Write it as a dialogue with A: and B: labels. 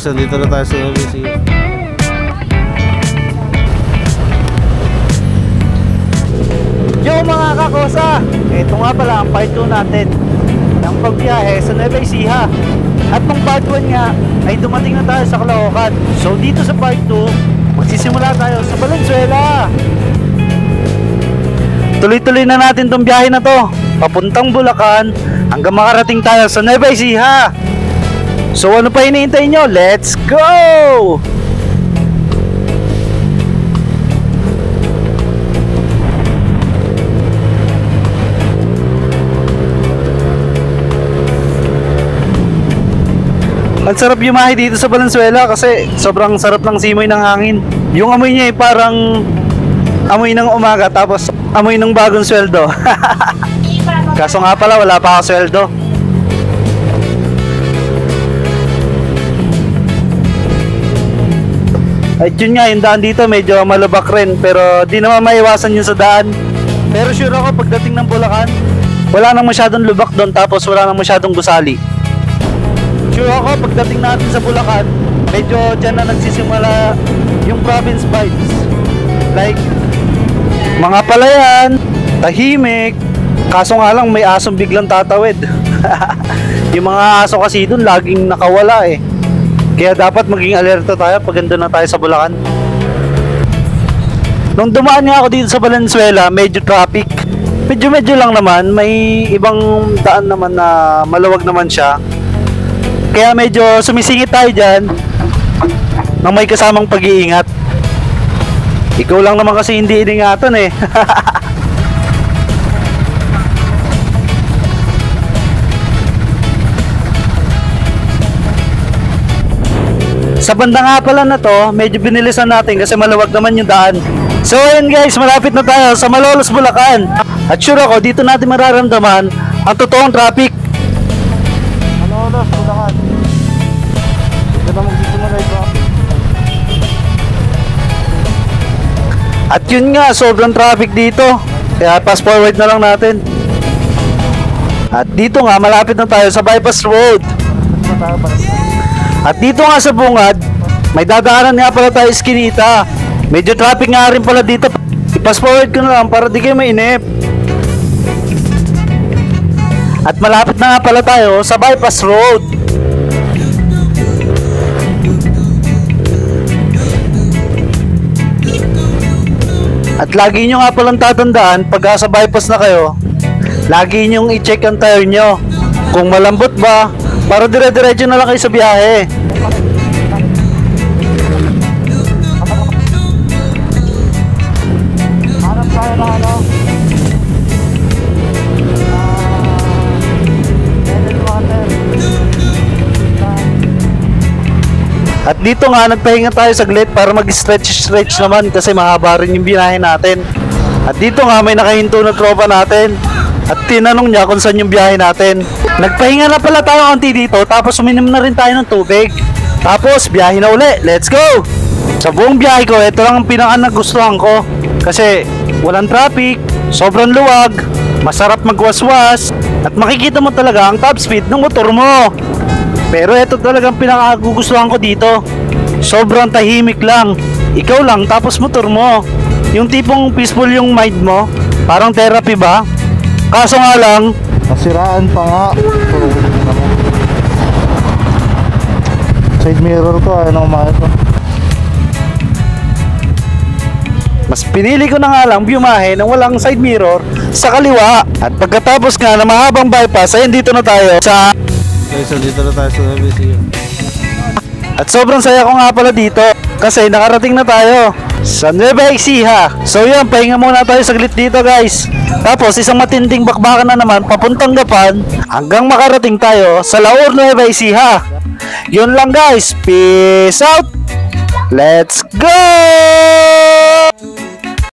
A: Guys, nandito na tayo sa ABC.
B: Yo mga kakosa! Ito nga pala ang part 2 natin ng pagbiyahe sa Nueva Ecija. At nung part 1 nga ay dumating na tayo sa Caloocan. So dito sa part 2, magsisimula tayo sa Valenzuela. Tuloy-tuloy na natin tong biyahe na to, papuntang Bulacan hanggang makarating tayo sa Nueva Ecija. So ano pa hinihintay nyo? Let's go! Ang sarap yumahe dito sa Valenzuela kasi sobrang sarap ng simoy ng hangin. Yung amoy niya ay parang amoy ng umaga tapos amoy ng bagong sweldo. Kaso nga pala wala pa ako sweldo. At yun nga, yung daan dito medyo malubak rin pero di naman maiwasan yun sa daan. Pero sure ako pagdating ng Bulacan, wala nang masyadong lubak doon tapos wala nang masyadong gusali. Sure ako pagdating natin sa Bulacan, medyo dyan na nagsisimula yung province vibes. Like, mga palayan, tahimik, kaso nga lang may asong biglang tatawid. Yung mga aso kasi dun laging nakawala eh. Kaya dapat maging alerto tayo pag andun na tayo sa Bulacan. Nung dumaan nga ako dito sa Valenzuela, medyo traffic. Medyo lang naman, may ibang daan naman na maluwag naman siya. Kaya medyo sumisingit tayo dyan nang may kasamang pag-iingat. Ikaw lang naman kasi hindi iningatan eh. Sa banda nga pala na to, medyo binilisan natin kasi maluwag naman yung daan. So ayun guys, malapit na tayo sa Malolos, Bulacan. At sure ako, dito natin mararamdaman ang totoong traffic. Malolos, Bulacan. Dito na magsisimula ito. At yun nga, sobrang traffic dito. Kaya fast forward na lang natin. At dito nga, malapit na tayo sa bypass road. At dito nga sa bungad, may dadaanan nga pala tayo Eskinita. Medyo traffic nga rin pala dito. I-fast forward ko na lang para di kayo mainip. At malapit na nga pala tayo sa bypass road. At lagi nyo nga palang tatandaan pag sa bypass na kayo, lagi nyo i-check ang tire nyo kung malambot ba para dire-diretso na lang kayo sa biyahe. Hanap tayo na At dito nga nagpahinga tayo saglit para mag-stretch naman kasi mahaba rin yung binahe natin. At dito nga may nakahinto na tropa natin at tinanong niya kung saan yung biyahe natin. Nagpahinga na pala tayo konti dito tapos uminom na rin tayo ng tubig. Tapos biyahe na uli, let's go! Sa buong biyahe ko, ito lang ang pinaka-nagustuhan ko kasi walang traffic, sobrang luwag, masarap magwaswas at makikita mo talaga ang top speed ng motor mo. Pero ito talagang pinakagugustuhan ko dito. Sobrang tahimik lang. Ikaw lang tapos motor mo. Yung tipong peaceful yung mind mo. Parang therapy ba? Kaso nga lang, nasiraan pa nga. Side mirror ko, ano kumain ko. Mas pinili ko na nga lang biumahe nang walang side mirror sa kaliwa. At pagkatapos nga na mahabang bypass, ayun dito na tayo sa
A: Guys, nandito na tayo sa ABC.
B: At sobrang saya ko nga pala dito kasi nakarating na tayo sa Nueva Ecija. So yan, pahinga muna tayo saglit dito guys. Tapos isang matinding bakbakan na naman papuntang Gapan hanggang makarating tayo sa Laur, Nueva Ecija. Yun lang guys, peace out. Let's go!